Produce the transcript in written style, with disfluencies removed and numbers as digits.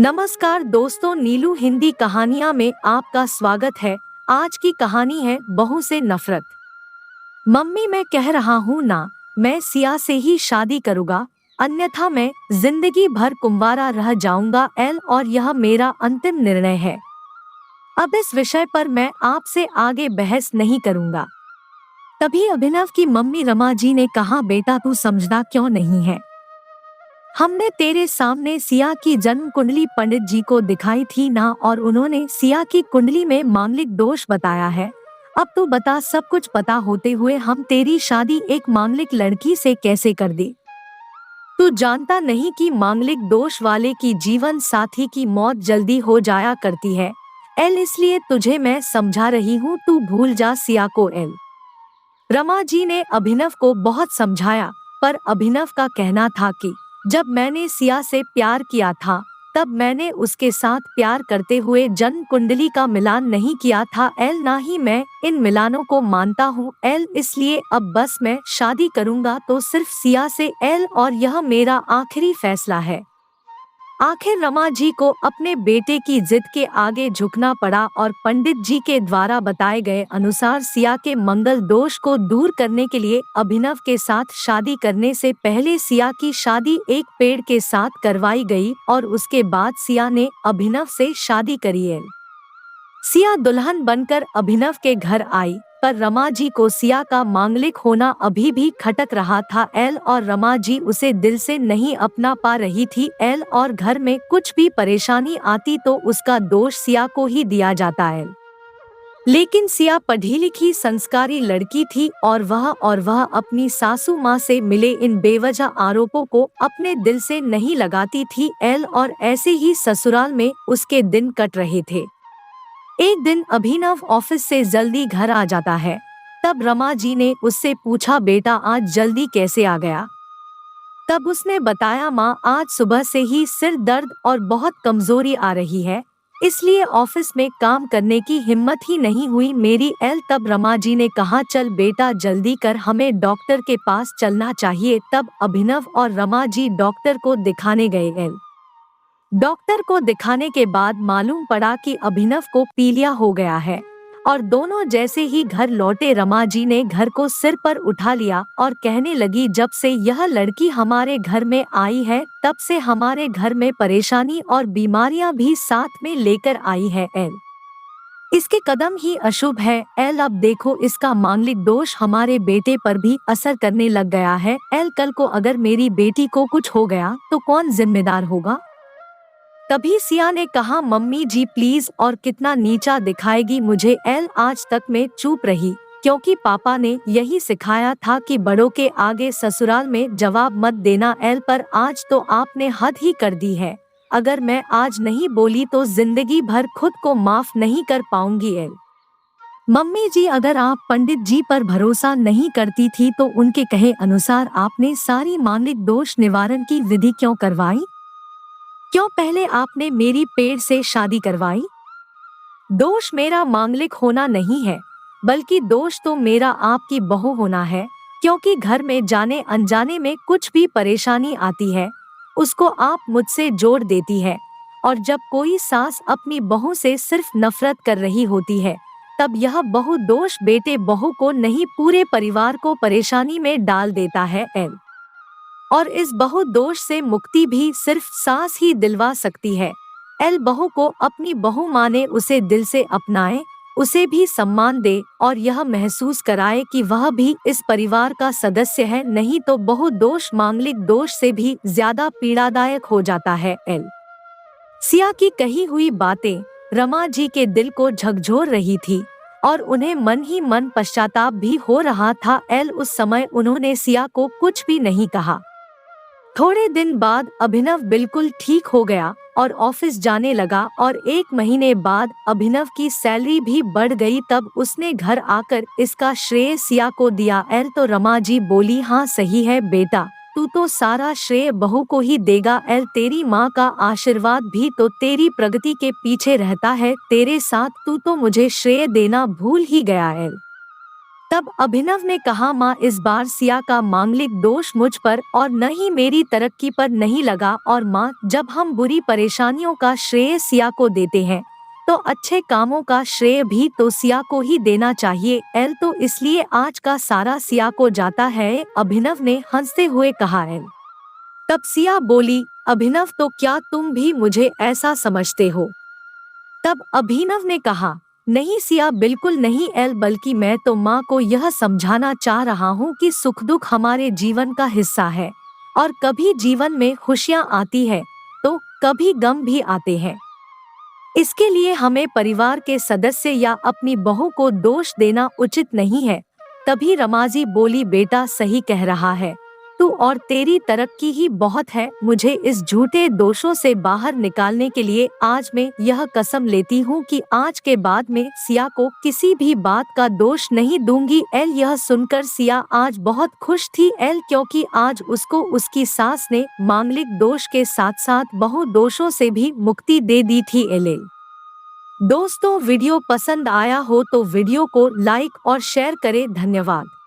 नमस्कार दोस्तों, नीलू हिंदी कहानियाँ में आपका स्वागत है। आज की कहानी है बहू से नफरत। मम्मी, मैं कह रहा हूँ ना, मैं सिया से ही शादी करूँगा, अन्यथा मैं जिंदगी भर कुंवारा रह जाऊंगा एल, और यह मेरा अंतिम निर्णय है। अब इस विषय पर मैं आपसे आगे बहस नहीं करूँगा। तभी अभिनव की मम्मी रमा जी ने कहा, बेटा तू समझदा क्यों नहीं है? हमने तेरे सामने सिया की जन्म कुंडली पंडित जी को दिखाई थी ना, और उन्होंने सिया की कुंडली में मांगलिक दोष बताया है। अब तू बता, सब कुछ पता होते हुए हम तेरी शादी एक मांगलिक लड़की से कैसे कर दी? तू जानता नहीं कि मांगलिक दोष वाले की जीवन साथी की मौत जल्दी हो जाया करती है एल, इसलिए तुझे मैं समझा रही हूँ, तू भूल जा सिया को एल। रमा जी ने अभिनव को बहुत समझाया, पर अभिनव का कहना था कि जब मैंने सिया से प्यार किया था तब मैंने उसके साथ प्यार करते हुए जन्म कुंडली का मिलान नहीं किया था एल, ना ही मैं इन मिलानों को मानता हूँ एल, इसलिए अब बस मैं शादी करूँगा तो सिर्फ सिया से एल, और यह मेरा आखिरी फैसला है। आखिर रमा जी को अपने बेटे की जिद के आगे झुकना पड़ा, और पंडित जी के द्वारा बताए गए अनुसार सिया के मंगल दोष को दूर करने के लिए अभिनव के साथ शादी करने से पहले सिया की शादी एक पेड़ के साथ करवाई गई, और उसके बाद सिया ने अभिनव से शादी करी है। सिया दुल्हन बनकर अभिनव के घर आई, पर रमा जी को सिया का मांगलिक होना अभी भी खटक रहा था एल, और रमा जी उसे दिल से नहीं अपना पा रही थी एल, और घर में कुछ भी परेशानी आती तो उसका दोष सिया को ही दिया जाता है। लेकिन सिया पढ़ी लिखी संस्कारी लड़की थी, और वह अपनी सासू माँ से मिले इन बेवजह आरोपों को अपने दिल से नहीं लगाती थी एल, और ऐसे ही ससुराल में उसके दिन कट रहे थे। एक दिन अभिनव ऑफिस से जल्दी घर आ जाता है। तब रमा जी ने उससे पूछा, बेटा आज जल्दी कैसे आ गया? तब उसने बताया, माँ आज सुबह से ही सिर दर्द और बहुत कमजोरी आ रही है, इसलिए ऑफिस में काम करने की हिम्मत ही नहीं हुई मेरी एल। तब रमा जी ने कहा, चल बेटा जल्दी कर, हमें डॉक्टर के पास चलना चाहिए। तब अभिनव और रमा जी डॉक्टर को दिखाने गए एल। डॉक्टर को दिखाने के बाद मालूम पड़ा कि अभिनव को पीलिया हो गया है, और दोनों जैसे ही घर लौटे रमा जी ने घर को सिर पर उठा लिया और कहने लगी, जब से यह लड़की हमारे घर में आई है तब से हमारे घर में परेशानी और बीमारियां भी साथ में लेकर आई है एल। इसके कदम ही अशुभ है एल। अब देखो, इसका मांगलिक दोष हमारे बेटे पर भी असर करने लग गया है एल। कल को अगर मेरी बेटी को कुछ हो गया तो कौन जिम्मेदार होगा? तभी सिया ने कहा, मम्मी जी प्लीज, और कितना नीचा दिखाएगी मुझे एल। आज तक मैं चुप रही क्योंकि पापा ने यही सिखाया था कि बड़ों के आगे ससुराल में जवाब मत देना एल, पर आज तो आपने हद ही कर दी है। अगर मैं आज नहीं बोली तो जिंदगी भर खुद को माफ नहीं कर पाऊंगी एल। मम्मी जी, अगर आप पंडित जी पर भरोसा नहीं करती थी तो उनके कहे अनुसार आपने सारी मांगलिक दोष निवारण की विधि क्यों करवाई? क्यों पहले आपने मेरी पेड़ से शादी करवाई? दोष मेरा मांगलिक होना नहीं है, बल्कि दोष तो मेरा आपकी बहू होना है, क्योंकि घर में जाने अनजाने में कुछ भी परेशानी आती है उसको आप मुझसे जोड़ देती है, और जब कोई सास अपनी बहू से सिर्फ नफरत कर रही होती है तब यह बहु दोष बेटे बहू को नहीं पूरे परिवार को परेशानी में डाल देता है एल। और इस बहु दोष से मुक्ति भी सिर्फ सास ही दिलवा सकती है एल। बहू को अपनी बहू माने, उसे दिल से अपनाए, उसे भी सम्मान दे और यह महसूस कराए कि वह भी इस परिवार का सदस्य है, नहीं तो बहु दोष मांगलिक दोष से भी ज्यादा पीड़ादायक हो जाता है एल। सिया की कही हुई बातें रमा जी के दिल को झकझोर रही थी, और उन्हें मन ही मन पश्चाताप भी हो रहा था एल। उस समय उन्होंने सिया को कुछ भी नहीं कहा। थोड़े दिन बाद अभिनव बिल्कुल ठीक हो गया और ऑफिस जाने लगा, और 1 महीने बाद अभिनव की सैलरी भी बढ़ गई। तब उसने घर आकर इसका श्रेय सिया को दिया एल। तो रमा जी बोली, हाँ सही है बेटा, तू तो सारा श्रेय बहू को ही देगा एल। तेरी माँ का आशीर्वाद भी तो तेरी प्रगति के पीछे रहता है, तेरे साथ तू तो मुझे श्रेय देना भूल ही गया एल। तब अभिनव ने कहा, माँ इस बार सिया का मांगलिक दोष मुझ पर और न ही मेरी तरक्की पर नहीं लगा, और माँ जब हम बुरी परेशानियों का श्रेय सिया को देते हैं तो अच्छे कामों का श्रेय भी तो सिया को ही देना चाहिए। एल तो इसलिए आज का सारा सिया को जाता है, अभिनव ने हंसते हुए कहा। एल तब सिया बोली, अभिनव तो क्या तुम भी मुझे ऐसा समझते हो? तब अभिनव ने कहा, नहीं सिया बिल्कुल नहीं एल, बल्कि मैं तो माँ को यह समझाना चाह रहा हूँ कि सुख दुख हमारे जीवन का हिस्सा है और कभी जीवन में खुशियाँ आती है तो कभी गम भी आते हैं। इसके लिए हमें परिवार के सदस्य या अपनी बहू को दोष देना उचित नहीं है। तभी रमाजी बोली, बेटा सही कह रहा है तू, और तेरी तरक्की ही बहुत है। मुझे इस झूठे दोषों से बाहर निकालने के लिए आज मैं यह कसम लेती हूँ कि आज के बाद में सिया को किसी भी बात का दोष नहीं दूंगी। एल यह सुनकर सिया आज बहुत खुश थी एल, क्योंकि आज उसको उसकी सास ने मांगलिक दोष के साथ साथ बहु दोषों से भी मुक्ति दे दी थी। एल दोस्तों, वीडियो पसंद आया हो तो वीडियो को लाइक और शेयर करें। धन्यवाद।